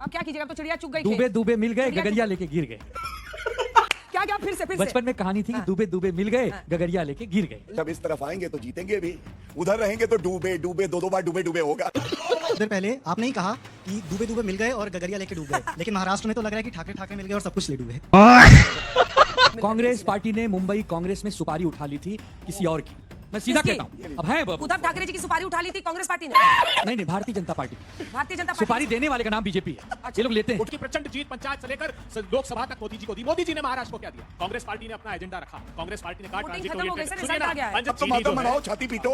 अब क्या कीजिएगा, तो चिड़िया चुग गई। दूबे दूबे मिल गए, गगरिया लेके गिर गए। क्या क्या फिर से बचपन में कहानी थी कि दूबे दूबे मिल गए, गगरिया लेके गिर गए। जब इस तरफ आएंगे तो जीतेंगे भी, उधर रहेंगे तो डूबे डूबे दो बार डूबे डूबे होगा। देर पहले आपने ही कहा कि दूबे दूबे मिल गए और गगरिया लेके डूब गए, लेकिन महाराष्ट्र में तो लग रहा है कि ठाकरे ठाकरे मिल गए और सब कुछ ले डूबे। कांग्रेस पार्टी ने मुंबई कांग्रेस में सुपारी उठा ली थी किसी और की। मैं सीधा कहता हूँ, अब है उद्धव ठाकरे जी की सुपारी उठा ली थी कांग्रेस पार्टी ने। नहीं भारतीय जनता पार्टी। भारतीय जनता पार्टी सुपारी देने वाले का नाम बीजेपी है, ये लोग लेते हैं। उसकी प्रचंड जीत पंचायत से लेकर लोकसभा तक मोदी जी को दी। मोदी जी ने महाराष्ट्र को क्या दिया? कांग्रेस पार्टी ने अपना एजेंडा रखा। कांग्रेस पार्टी ने कहा वोटिंग खत्म हो गई सर, रिजल्ट आ गया है। अब तो माता मनाओ, छाती पीटो।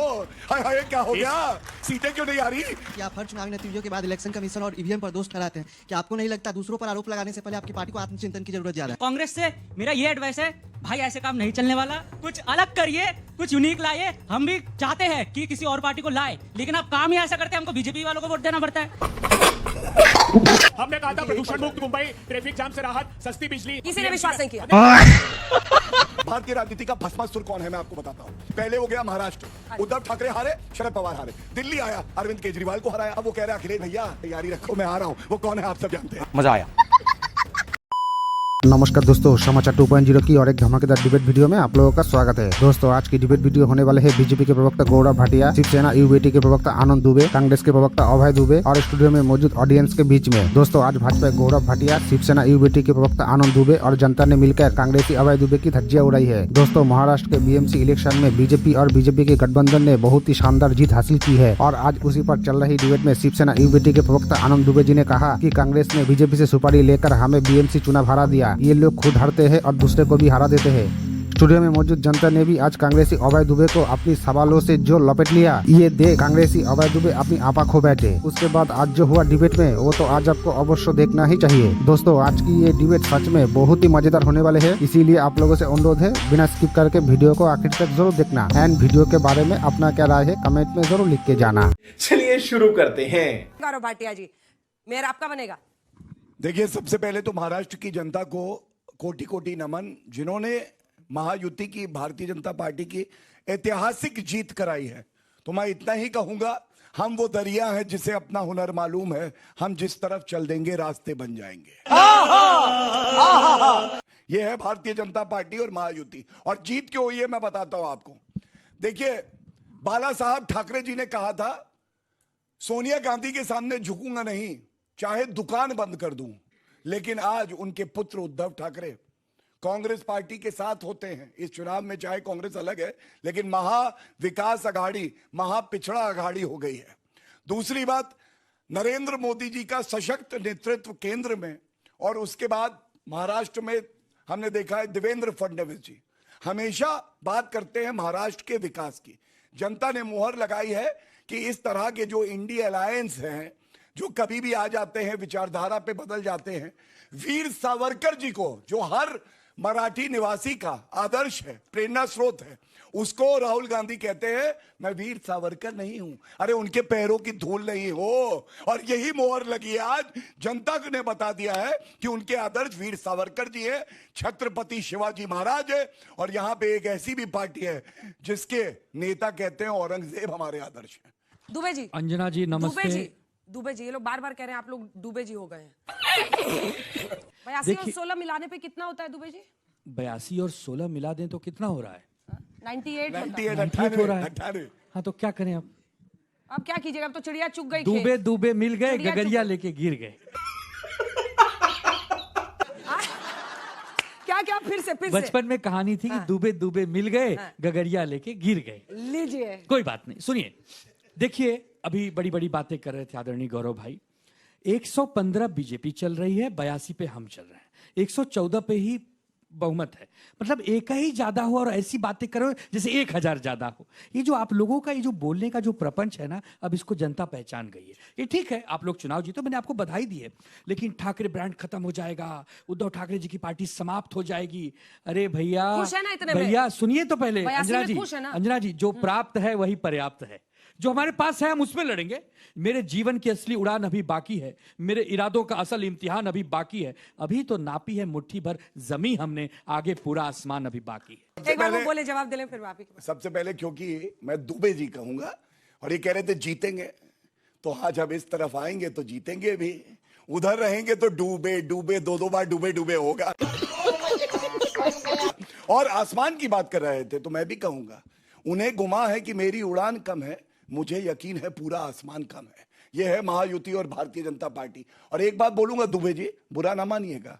हाय हाय क्या हो गया, सीटें क्यों नहीं आ रही? कि आप हर चुनावी नतीजों के बाद इलेक्शन कमीशन और ईवीएम पर दोष ठहराते हैं, कि आपको नहीं लगता दूसरों पर आरोप लगाने से पहले आपकी पार्टी को आत्मचिंतन की जरूरत ज्यादा है? कांग्रेस से मेरा ये एडवाइस है, भाई ऐसे काम नहीं चलने वाला, कुछ अलग करिए, कुछ यूनिक लाइए। हम भी चाहते हैं कि किसी और पार्टी को लाए, लेकिन आप काम ही ऐसा करते हैं, हमको बीजेपी वालों को वोट देना पड़ता है। हमने कहा था प्रदूषण मुक्त मुंबई, ट्रैफिक जाम से राहत, सस्ती बिजली। किसी ने विश्वास नहीं किया। भारतीय राजनीति का भस्मासुर कौन है मैं आपको बताता हूँ। पहले हो गया महाराष्ट्र, उद्धव ठाकरे हारे, शरद पवार हारे। दिल्ली आया, अरविंद केजरीवाल को हराया। अब वो कह रहे हैं अखिलेश भैया तैयारी रखो, मैं आ रहा हूँ। वो कौन है आप सब जानते हैं। मजा आया। नमस्कार दोस्तों, समाचार 2.0 की और एक धमाकेदार डिबेट वीडियो में आप लोगों का स्वागत है। दोस्तों आज की डिबेट वीडियो होने वाले है बीजेपी के प्रवक्ता गौरव भाटिया, शिवसेना यूबीटी के प्रवक्ता आनंद दुबे, कांग्रेस के प्रवक्ता अभय दुबे और स्टूडियो में मौजूद ऑडियंस के बीच में। दोस्तों आज भाजपा गौरव भाटिया, शिवसेना यूबीटी के प्रवक्ता आनंद दुबे और जनता ने मिलकर कांग्रेसी अभय दुबे की धज्जियां उड़ाई है। दोस्तों महाराष्ट्र के बीएमसी इलेक्शन में बीजेपी और बीजेपी के गठबंधन ने बहुत ही शानदार जीत हासिल की है और आज उसी पर चल रही डिबेट में शिवसेना यूबीटी के प्रवक्ता आनंद दुबे जी ने कहा कि कांग्रेस ने बीजेपी से सुपारी लेकर हमें बीएमसी चुनाव हरा दिया। ये लोग खुद हारते हैं और दूसरे को भी हरा देते हैं। स्टूडियो में मौजूद जनता ने भी आज कांग्रेसी अभय दुबे को अपनी सवालों से जो लपेट लिया, ये देख कांग्रेसी अभय दुबे अपनी आपा खो बैठे। उसके बाद आज जो हुआ डिबेट में वो तो आज आपको अवश्य देखना ही चाहिए। दोस्तों आज की ये डिबेट सच में बहुत ही मजेदार होने वाले है, इसीलिए आप लोगों से अनुरोध है बिना स्किप करके वीडियो को आखिर तक जरूर देखना एंड वीडियो के बारे में अपना क्या राय है कमेंट में जरूर लिख के जाना। चलिए शुरू करते हैं। गौरव भाटिया जी, मेयर आपका बनेगा। देखिए सबसे पहले तो महाराष्ट्र की जनता को कोटि कोटि नमन, जिन्होंने महायुति की भारतीय जनता पार्टी की ऐतिहासिक जीत कराई है। तो मैं इतना ही कहूंगा, हम वो दरिया हैं जिसे अपना हुनर मालूम है, हम जिस तरफ चल देंगे रास्ते बन जाएंगे। ये है भारतीय जनता पार्टी और महायुति। और जीत क्यों हुई है मैं बताता हूं आपको। देखिए बाला साहब ठाकरे जी ने कहा था सोनिया गांधी के सामने झुकूंगा नहीं, चाहे दुकान बंद कर दूं। लेकिन आज उनके पुत्र उद्धव ठाकरे कांग्रेस पार्टी के साथ होते हैं इस चुनाव में। चाहे कांग्रेस अलग है, लेकिन महा विकास अघाड़ी, महा पिछड़ा अघाड़ी हो गई है। दूसरी बात, नरेंद्र मोदी जी का सशक्त नेतृत्व केंद्र में, और उसके बाद महाराष्ट्र में हमने देखा है देवेंद्र फडणवीस जी हमेशा बात करते हैं महाराष्ट्र के विकास की। जनता ने मुहर लगाई है कि इस तरह के जो इंडिया अलायंस हैं, जो कभी भी आ जाते हैं, विचारधारा पे बदल जाते हैं। वीर सावरकर जी को, जो हर मराठी निवासी का आदर्श है, प्रेरणा स्रोत है, उसको राहुल गांधी कहते हैं मैं वीर सावरकर नहीं हूं। अरे उनके पैरों की धूल नहीं हो। और यही मोहर लगी है, आज जनता ने बता दिया है कि उनके आदर्श वीर सावरकर जी है, छत्रपति शिवाजी महाराज है। और यहां पे एक ऐसी भी पार्टी है जिसके नेता कहते हैं औरंगजेब हमारे आदर्श है। दुबे जी, अंजना जी नमस्ते। दुबे जी, ये लोग बार बार कह रहे हैं आप लोग दुबे जी हो गए हैं। 82 और 16 मिलाने पे कितना होता है दुबे जी? 82 और 16 मिला दें तो कितना हो रहा है? 98 हो रहा है। हाँ तो क्या करें अब क्या कीजिएगा, अब तो चिड़िया चुग गई। दूबे दूबे मिल गए, चिड़िया गगरिया चुग लेके गिर गए। क्या क्या फिर से बचपन में कहानी थी कि दूबे दूबे मिल गए, गगरिया लेके गिर गए। लीजिए। कोई बात नहीं, सुनिए। देखिए अभी बड़ी बड़ी बातें कर रहे थे आदरणीय गौरव भाई। 115 बीजेपी चल रही है, 82 पे हम चल रहे हैं, 114 पे ही बहुमत है। मतलब एक ही ज्यादा हो और ऐसी बातें करो जैसे 1000 ज्यादा हो। ये जो आप लोगों का ये जो बोलने का जो प्रपंच है ना, अब इसको जनता पहचान गई है। ये ठीक है, आप लोग चुनाव जीतो, मैंने आपको बधाई दी है, लेकिन ठाकरे ब्रांड खत्म हो जाएगा, उद्धव ठाकरे जी की पार्टी समाप्त हो जाएगी। अरे भैया, खुश है ना इतने में? भैया सुनिए तो पहले 82 अंजना में जी, खुश है ना? अंजना जी, जो प्राप्त है वही पर्याप्त है। जो हमारे पास है हम उसमें लड़ेंगे। मेरे जीवन की असली उड़ान अभी बाकी है, मेरे इरादों का असल इम्तिहान अभी बाकी है। अभी तो नापी है मुट्ठी भर जमी हमने, आगे पूरा आसमान अभी बाकी है। एक बार वो बोले, जवाब दे लें फिर आप ही। सबसे पहले क्योंकि मैं दुबे जी कहूंगा, और ये कह रहे थे जीतेंगे, तो हाँ जब इस तरफ आएंगे तो जीतेंगे भी, उधर रहेंगे तो डूबे डूबे दो बार डूबे डूबे होगा। और आसमान की बात कर रहे थे तो मैं भी कहूंगा, उन्हें गुमा है कि मेरी उड़ान कम है, मुझे यकीन है पूरा आसमान कम है। यह है महायुति और भारतीय जनता पार्टी। और एक बात बोलूंगा दुबे जी, बुरा ना मानिएगा,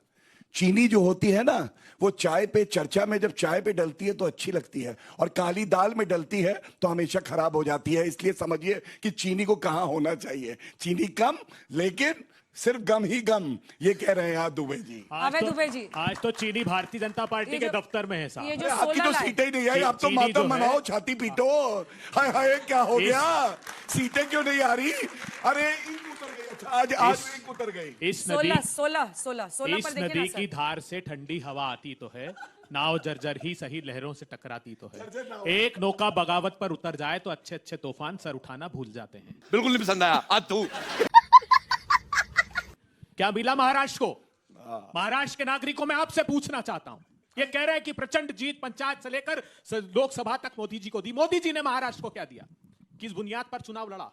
चीनी जो होती है ना, वो चाय पे, चर्चा में जब चाय पे डलती है तो अच्छी लगती है, और काली दाल में डलती है तो हमेशा खराब हो जाती है। इसलिए समझिए कि चीनी को कहां होना चाहिए, चीनी कम लेकिन सिर्फ गम ही गम, ये कह रहे हैं आप दुबे जी। अबे दुबे जी, आज तो चीनी भारतीय जनता पार्टी ये के जो- दफ्तर में है ये साहब। जो आपकी तो 16 सीटें ही नहीं आई, आप तो चीनी जो मातम है- मनाओ, छाती पीटो। हाय हाय क्या हो गया, सीटें क्यों नहीं आ रही? अरे इंक उतर गई। अच्छा, आज इंक उतर गई। इस नदी 16 पर इस देखिए नदी ना की सर। धार से ठंडी हवा आती तो है, नाव जर्जर ही सही लहरों से टकराती तो है। एक नौका बगावत पर उतर जाए तो अच्छे अच्छे तूफान सर उठाना भूल जाते हैं। बिल्कुल नहीं पसंद आया। आज तू क्या मिला महाराष्ट्र को? महाराष्ट्र के नागरिकों में आपसे पूछना चाहता हूं, ये कह रहे हैं कि प्रचंड जीत पंचायत से लेकर लोकसभा तक मोदी जी को दी। मोदी जी ने महाराष्ट्र को क्या दिया? किस बुनियाद पर चुनाव लड़ा?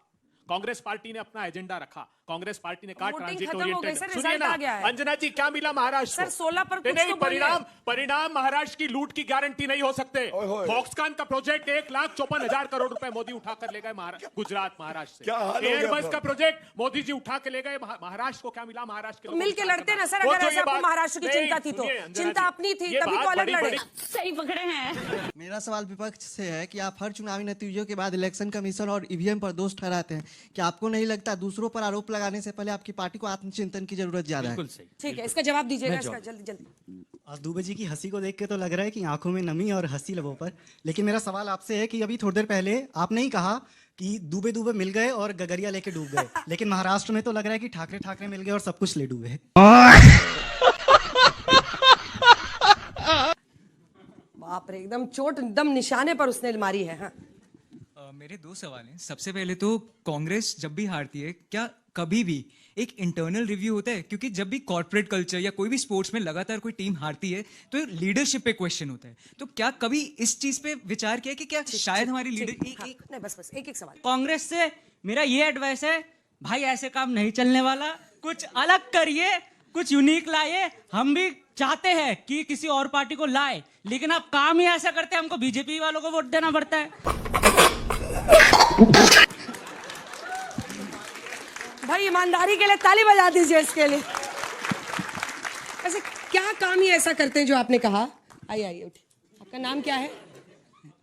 कांग्रेस पार्टी ने अपना एजेंडा रखा, कांग्रेस पार्टी ने कहा वोटिंग ट्रांजिट खत्म हो गई ओरिएंटेड। सर, सुनिए रिजल्ट ना आ गया है। अंजना जी, क्या मिला महाराष्ट्र सर, 16 पर कुछ नहीं, तो बोलिए। परिणाम महाराष्ट्र की लूट की गारंटी नहीं हो सकते। ओए होए। फॉक्सकॉन का प्रोजेक्ट 1,54,000 करोड़ रुपए मोदी उठा कर ले गए गुजरात महाराष्ट्र क्या हाल हो से। गया एयरबस था? का प्रोजेक्ट मोदी जी उठा के ले गए महाराष्ट्र को। क्या मिला महाराष्ट्र के लोगों मिल को? के लड़ते ना सर, वो अगर तो ऐसे ये आपको बात- महाराष्ट्र की नहीं, चिंता थी तो। सुनिए, अंजना चिंता जी, अपनी थी, ये तभी तो बात अलग बड़ी- लड़े। बड़ी- सही पकड़े हैं। मेरा सवाल विपक्ष से है कि आप हर चुनावी नतीजों के बाद इलेक्शन कमीशन और ईवीएम पर दोष ठहराते हैं, कि आपको नहीं लगता दूसरों पर आरोप लगाने से पहले आपकी पार्टी को आत्मचिंतन की जरूरत ज्यादा है? बिल्कुल सही। ठीक है, इसका जवाब दीजिएगा, मैं इसका जवाब- जल्दी जल्दी। आज दुबे जी की हंसी को देख के तो लग रहा है कि आंखों में नमी और हंसी लबों पर। लेकिन मेरा सवाल आपसे है कि अभी थोड़ी देर पहले आपने ही कहा कि दुबे दुबे मिल गए और गगरिया लेके डूब गए, लेकिन महाराष्ट्र में तो लग रहा है कि ठाकरे मिल गए और सब कुछ ले डूबे। बाप रे, एकदम चोट एकदम निशाने पर उसने मारी है। हाँ, मेरे दो सवाल हैं। सबसे पहले तो कांग्रेस जब भी हारती है, क्या कभी भी एक इंटरनल रिव्यू होता है? क्योंकि जब भी कॉर्पोरेट कल्चर या कोई भी स्पोर्ट्स में लगातार कोई टीम हारती है तो लीडरशिप पे क्वेश्चन होता है। तो क्या कभी इस चीज पे विचार किया कि क्या शायद हमारी लीडर हाँ, नहीं बस एक सवाल। कांग्रेस से मेरा ये एडवाइस है, भाई ऐसे काम नहीं चलने वाला, कुछ अलग करिए, कुछ यूनिक लाइए। हम भी चाहते हैं कि किसी और पार्टी को लाए, लेकिन आप काम ही ऐसा करते हैं, हमको बीजेपी वालों को वोट देना पड़ता है। भाई ईमानदारी के लिए ताली बजा दीजिए इसके लिए। ऐसे क्या काम ही ऐसा करते हैं जो आपने कहा? आइए उठिए, आपका नाम क्या है?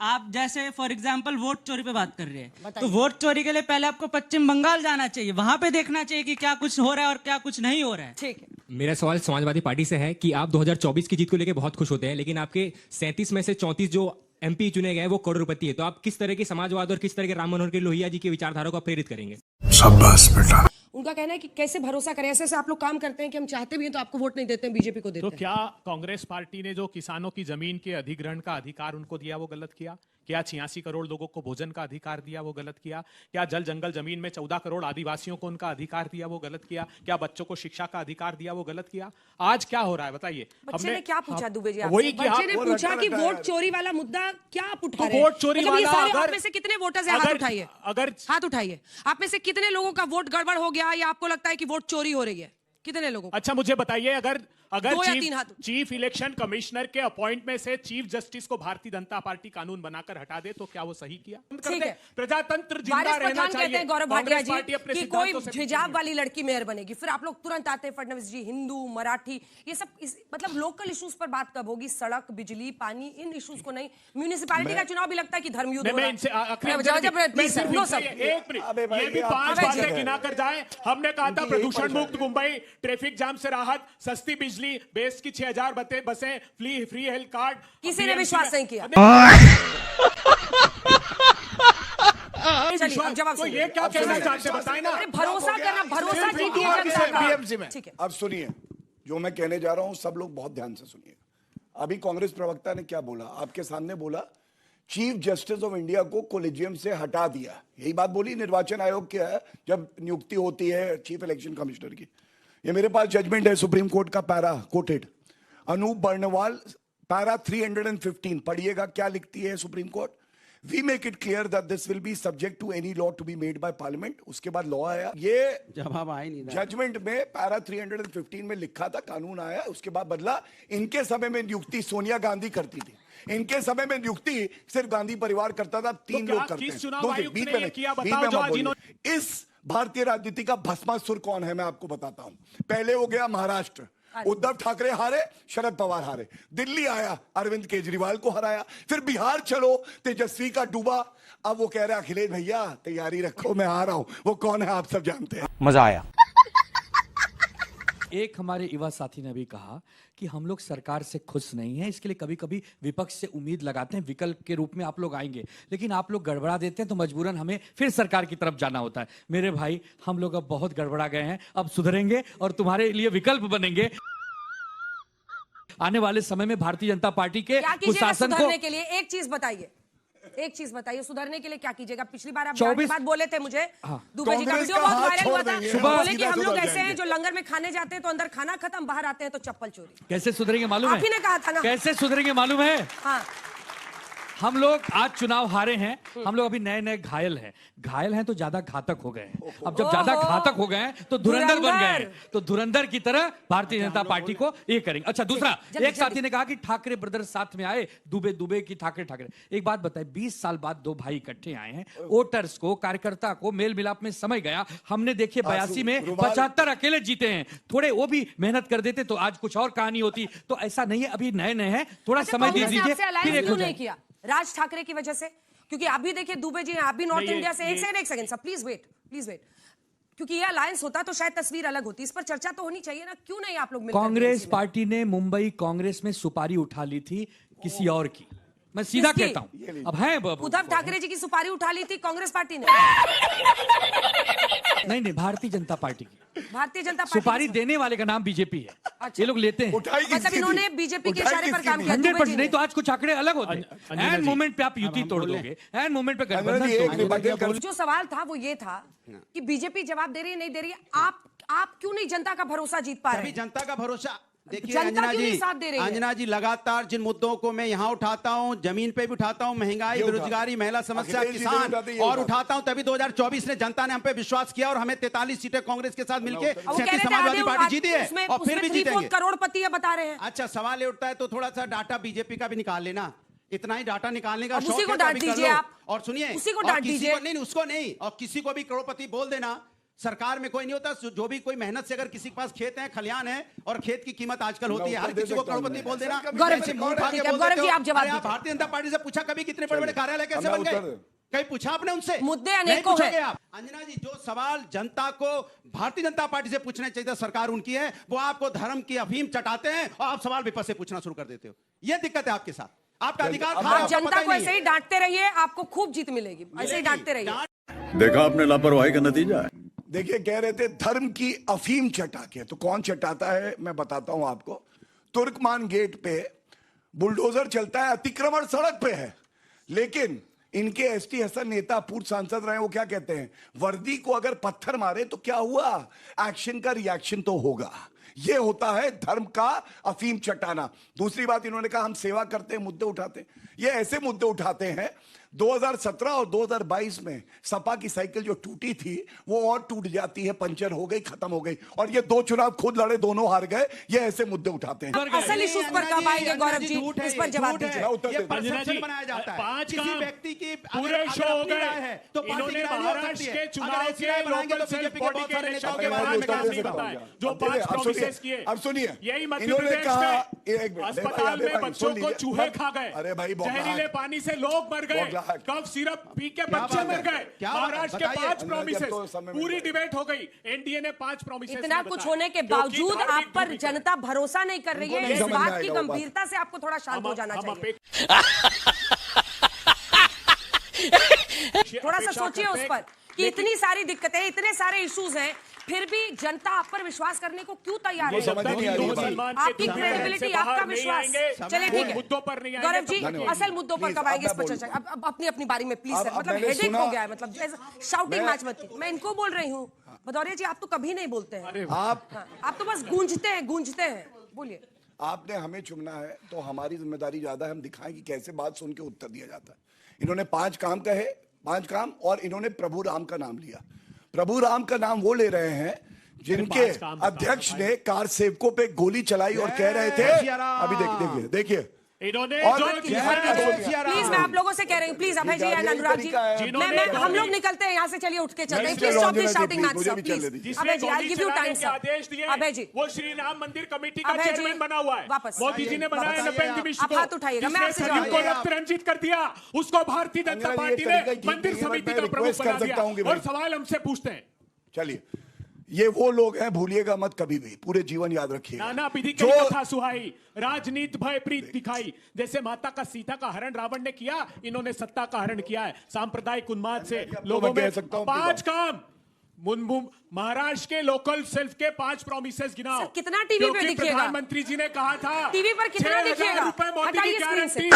आप जैसे फॉर एग्जांपल वोट चोरी पे बात कर रहे हैं, बताइए। तो वोट चोरी के लिए पहले आपको पश्चिम बंगाल जाना चाहिए, वहां पे देखना चाहिए कि क्या कुछ हो रहा है और क्या कुछ नहीं हो रहा है। ठीक है, मेरा सवाल समाजवादी पार्टी से है कि आप 2024 की जीत को लेकर बहुत खुश होते हैं, लेकिन आपके 37 में से 34 जो एमपी चुने गए वो करोड़पति है। तो आप किस तरह के समाजवाद और किस तरह के राम मनोहर के लोहिया जी की विचारधारा को आप प्रेरित करेंगे? उनका कहना है कि कैसे भरोसा करें, ऐसे आप लोग काम करते हैं कि हम चाहते भी हैं तो आपको वोट नहीं देते हैं, बीजेपी को देते तो हैं। क्या कांग्रेस पार्टी ने जो किसानों की जमीन के अधिग्रहण का अधिकार उनको दिया वो गलत किया? क्या 86 करोड़ लोगों को भोजन का अधिकार दिया वो गलत किया? क्या जल जंगल जमीन में 14 करोड़ आदिवासियों को उनका अधिकार दिया वो गलत किया? क्या बच्चों को शिक्षा का अधिकार दिया वो गलत किया? आज क्या हो रहा है बताइए? बच्चे ने क्या पूछा दुबे जी आपसे? वही कि बच्चे ने आप पूछा कि रटा वोट है। चोरी वाला मुद्दा क्या आप उठा तो रहे हैं? वोट चोरी मतलब ये वाला सारे अगर- आप में से कितने वोटर्स हैं? हाथ अगर- उठाइए, अगर- हाथ उठाइए। आप में से कितने लोगों का वोट गड़बड़ हो गया या आपको लगता है कि वोट चोरी हो रही है? कितने लोगों को? अच्छा मुझे बताइए, अगर दो या तीन हाथ। चीफ इलेक्शन कमिश्नर के अपॉइंटमेंट से चीफ जस्टिस को भारतीय जनता पार्टी कानून बनाकर हटा दे तो क्या वो सही किया? ठीक है। प्रजातंत्र जिंदा वारिस रहना पठान चाहिए। कहते हैं गौरव भाटिया कांग्रेस पार्टी अपने जी कि सिद्धांतों कोई से हिजाब वाली लड़की मेयर बनेगी, फिर आप लोग तुरंत आते हैं फडणवीस जी हिंदू मराठी, ये सब मतलब लोकल इश्यूज पर बात कब होगी? सड़क, बिजली, पानी, इन इश्यूज को नहीं। म्यूनिसिपैलिटी का चुनाव भी लगता है कि धर्म युद्ध हो रहा है। अबे भाई, ये भी आप 5 पीछे बातें गए। गिना कर जाए। हमने कहा था उनकी प्रदूषण यही मुक्त मुंबई, ट्रैफिक जाम से राहत, सस्ती बिजली, बेस की 6000 बसें, फ्री हेल्थ कार्ड। किसी ने विश्वास नहीं किया। चलिए, अब जवाब तो सुनिए। ये क्या कहना चाहते हैं बताएं ना। अरे भरोसा करना, भरोसा सिर्फ जीतिए आप जनता का। BMC में। ठीक है। अब सुनिए, जो मैं कहने जा रहा हूं सब लोग बहुत ध्यान से सुनिए। अभी कांग्रेस प्रवक्ता ने क्या बोला, आपके सामने बोला चीफ जस्टिस ऑफ इंडिया को कोलेजियम से हटा दिया, यही बात बोली निर्वाचन आयोग की है जब नियुक्ति होती है चीफ इलेक्शन कमिश्नर की। ये मेरे पास जजमेंट है सुप्रीम कोर्ट का, para quoted, Anoop Barnwal para 315, पढ़िएगा क्या लिखती है Supreme Court. We make it clear that this will be subject to any law to be made by parliament. उसके बाद लॉ आया, ये जवाब आए नहीं जजमेंट में पैरा 315 में लिखा था, कानून आया, उसके बाद बदला। इनके समय में नियुक्ति सोनिया गांधी करती थी, इनके समय में नियुक्ति सिर्फ गांधी परिवार करता था, 3 लोग करते हैं। इस भारतीय राजनीति का भस्मासुर कौन है मैं आपको बताता हूं। पहले हो गया महाराष्ट्र, उद्धव ठाकरे हारे, शरद पवार हारे। दिल्ली आया, अरविंद केजरीवाल को हराया। फिर बिहार चलो, तेजस्वी का डूबा। अब वो कह रहा है अखिलेश भैया तैयारी रखो, मैं आ रहा हूं। वो कौन है आप सब जानते हैं। मजा आया। एक हमारे युवा साथी ने भी कहा कि हम लोग सरकार से खुश नहीं हैं, इसके लिए कभी कभी विपक्ष से उम्मीद लगाते हैं विकल्प के रूप में आप लोग आएंगे, लेकिन आप लोग गड़बड़ा देते हैं तो मजबूरन हमें फिर सरकार की तरफ जाना होता है। मेरे भाई, हम लोग अब बहुत गड़बड़ा गए हैं, अब सुधरेंगे और तुम्हारे लिए विकल्प बनेंगे। आने वाले समय में भारतीय जनता पार्टी के कुशासन को सुधारने के लिए एक चीज बताइए, एक चीज बताइए, सुधरने के लिए क्या कीजिएगा? पिछली बार आप जाने के बाद बोले थे मुझे, दुबे जी का वीडियो बहुत वायरल हुआ था, बोले कि हम लोग ऐसे हैं जो लंगर में खाने जाते हैं तो अंदर खाना खत्म, बाहर आते हैं तो चप्पल चोरी। कैसे सुधरेंगे मालूम है? आप ही ने कहा था ना। कैसे सुधरेंगे मालूम है? हाँ। हम लोग आज चुनाव हारे हैं, हम लोग अभी नए नए घायल हैं। घायल हैं तो ज्यादा घातक हो गए हैं। अब जब ज्यादा घातक हो गए हैं तो धुरंधर बन गए हैं। तो धुरंधर की तरह भारतीय जनता पार्टी को ये करेंगे। अच्छा, दूसरा, एक साथी ने कहा कि ठाकरे ब्रदर्स साथ में आए, दुबे की ठाकरे। एक बात बताए, 20 साल बाद दो भाई इकट्ठे आए हैं, वोटर्स को, कार्यकर्ता को मेल मिलाप में समय गया। हमने देखिए 82 में 75 अकेले जीते हैं। थोड़े वो भी मेहनत कर देते तो आज कुछ और कहानी होती। तो ऐसा नहीं है, अभी नए नए हैं, थोड़ा समय दे दीजिए, फिर एक हो जाए। राज ठाकरे की वजह से, क्योंकि आप भी देखिए दुबे जी हैं, आप भी नॉर्थ इंडिया से। एक सेकंड सर, प्लीज वेट, क्योंकि ये अलायंस होता तो शायद तस्वीर अलग होती। इस पर चर्चा तो होनी चाहिए ना, क्यों नहीं आप लोग मिलकर? कांग्रेस पार्टी ने मुंबई कांग्रेस में सुपारी उठा ली थी किसी और की, मैं सीधा कहता हूं। अब है उद्धव ठाकरे जी की सुपारी उठा ली थी कांग्रेस पार्टी ने? नहीं, भारतीय जनता पार्टी की। भारतीय जनता पार्टी सुपारी देने वाले का नाम बीजेपी है। अच्छा। ये लोग लेते हैं, मतलब इन्होंने बीजेपी के इशारे पर काम किया। 100%। नहीं तो आज कुछ आंकड़े अलग होते हैं। एंड मोमेंट पे आप युति तोड़ दोगे, एंड मोमेंट पे गठबंधन। जो सवाल था वो ये था कि बीजेपी जवाब दे रही है, नहीं दे रही है, आप क्यों नहीं जनता का भरोसा जीत पा रहे हैं? जनता का भरोसा देखिए अंजना जी, लगातार जिन मुद्दों को मैं यहाँ उठाता हूँ, जमीन पे भी उठाता हूँ, महंगाई, बेरोजगारी, महिला समस्या, किसान, और उठाता हूँ, तभी 2024 ने जनता ने हम पे विश्वास किया और हमें 43 सीटें कांग्रेस के साथ मिलकर समाजवादी पार्टी जीती है और फिर भी जीतेंगे। करोड़पति बता रहे हैं। अच्छा, सवाल ये उठता है तो थोड़ा सा डाटा बीजेपी का भी निकाल लेना। इतना ही डाटा निकालने का उसी को डांट दीजिए आप। और सुनिए, उसी को डांट दीजिए। नहीं, उसको नहीं, और किसी को भी करोड़पति बोल देना। सरकार में कोई नहीं होता, जो भी कोई मेहनत से, अगर किसी के पास खेत है, खलियान है, और खेत की कीमत आजकल होती है, हर किसी को करोड़पति बोल देना। गौरव जी आप जवाब दीजिए। भारतीय जनता पार्टी से पूछा कभी कितने बड़े-बड़े कार्यालय कैसे बन गए? कहीं पूछा आपने उनसे? मुद्दे अनेकों हैं। अंजना जी, जो सवाल जनता को भारतीय जनता पार्टी से पूछना चाहिए, सरकार उनकी है, वो आपको धर्म की अफीम चटाते हैं और आप सवाल विपक्ष से पूछना शुरू कर देते हो। ये दिक्कत है आपके साथ, आपका अधिकार। आप जनता को ऐसे ही डांटते रहिए, आपको खूब जीत मिलेगी। ऐसे ही डांटते रहिए। देखा आपने लापरवाही का नतीजा है। देखिए, कह रहे थे धर्म की अफीम चटा के, तो कौन चटाता है मैं बताता हूं आपको। तुर्कमान गेट पे बुलडोजर चलता है, अतिक्रमण सड़क पे है, लेकिन इनके एसटी हसन नेता, पूर्व सांसद रहे, वो क्या कहते हैं, वर्दी को अगर पत्थर मारे तो क्या हुआ, एक्शन का रिएक्शन तो होगा। ये होता है धर्म का अफीम चटाना। दूसरी बात, इन्होंने कहा हम सेवा करते हैं, मुद्दे उठाते हैं। ये ऐसे मुद्दे उठाते हैं, 2017 और 2022 में सपा की साइकिल जो टूटी थी वो और टूट जाती है, पंचर हो गई, खत्म हो गई, और ये 2 चुनाव खुद लड़े, दोनों हार गए। ये ऐसे मुद्दे उठाते हैं। असल इश्यूज पर कब आएंगे गौरव जी? इस पर जवाब दीजिए। परसेप्शन बनाया जाता है किसी व्यक्ति की। पूरे शो हो गए है तो इन्होंने महाराष्ट्र के चुनाव के लोकल सेल्फ बॉडी के इलेक्शन के बारे में काम नहीं बताया, जो 5 प्रोमिसेस किए। अब सुनिए, यही मध्य प्रदेश में अस्पताल में बच्चों को चूहे खा गए, अरे भाई, जहरीले पानी से लोग मर गए, कफ सिरप पी के बच्चे मर गए। महाराष्ट्र के 5 प्रोमिसेस, पूरी डिबेट हो गई। एनडीए ने 5 प्रोमिसेस। इतना कुछ होने के बावजूद आप पर जनता भरोसा नहीं कर रही है। इस बात की गंभीरता से आपको थोड़ा शांत हो जाना चाहिए। थोड़ा सा सोचिए उस पर कि इतनी सारी दिक्कतें, इतने सारे इश्यूज हैं, फिर भी जनता आप पर विश्वास करने को क्यों तैयार है? आपकी क्रेडिबिलिटी, आपका विश्वास। चलिए ठीक है, मुद्दों पर नहीं गौरव जी, असल मुद्दों पर कब आएंगे इस पर चर्चा? अब अपनी अपनी बारी में प्लीज। मतलब हेडेक हो गया है, मतलब शाउटिंग मैच मत कीजिए। मैं इनको बोल रही हूँ, भदौरिया जी आप तो कभी नहीं बोलते हैं, आप तो बस गूंजते हैं। बोलिए। आपने हमें चुनना है तो हमारी जिम्मेदारी ज्यादा है, हम दिखाएं कि कैसे बात सुन के उत्तर दिया जाता है। इन्होंने 5 काम कहे, 5 काम, और इन्होंने प्रभु राम का नाम लिया। प्रभु राम का नाम वो ले रहे हैं जिनके अध्यक्ष ने कार सेवकों पे गोली चलाई और कह रहे थे, अभी देखिए देखिए इन्होंने प्लीज मैं आप लोगों से कह रही हूँ, please Abhay ji and Anurag ji, हम लोग निकलते हैं यहाँ से, चलिए उठ के चलते हैं। Please stop this shouting match sir, please. Abhay ji, I give you time sir. Abhay ji, वो श्री राम मंदिर कमेटी का चेयरमैन बना हुआ है, वापस मोदी जी ने बनाया नपेंद्र मिश्र को, हाथ उठाइएगा, मैं आपसे जवाब को रक्त रंजित कर दिया, उसको भारतीय जनता पार्टी ने मंदिर समिति का प्रमुख बना दिया, और सवाल हमसे पूछते हैं। चलिए, ये वो लोग हैं, भूलिएगा मत कभी भी, पूरे जीवन याद रखिएगा। नाना विधि की कथा सुहाई, राजनीति भय प्रीत दिखाई, जैसे माता का सीता का हरण रावण ने किया, इन्होंने सत्ता का हरण किया है सांप्रदायिक उन्माद से लोगों में। 5 काम महाराष्ट्र के लोकल सेल्फ के 5 प्रोमिसेस गिनाओ। कितना टीवी पे दिखेगा? प्रधानमंत्री जी ने कहा था टीवी पर कितना दिखेगा? रुपए मोदी की गारंटी।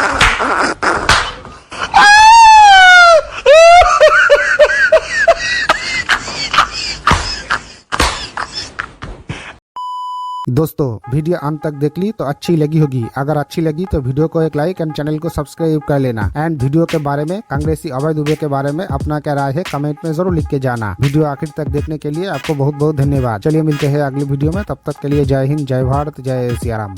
दोस्तों वीडियो अंत तक देख ली तो अच्छी लगी होगी। अगर अच्छी लगी तो वीडियो को एक लाइक एंड चैनल को सब्सक्राइब कर लेना। एंड वीडियो के बारे में, कांग्रेसी अभय दुबे के बारे में अपना क्या राय है कमेंट में जरूर लिख के जाना। वीडियो आखिर तक देखने के लिए आपको बहुत बहुत धन्यवाद। चलिए मिलते हैं अगली वीडियो में, तब तक के लिए जय हिंद, जय भारत, जय सिया राम।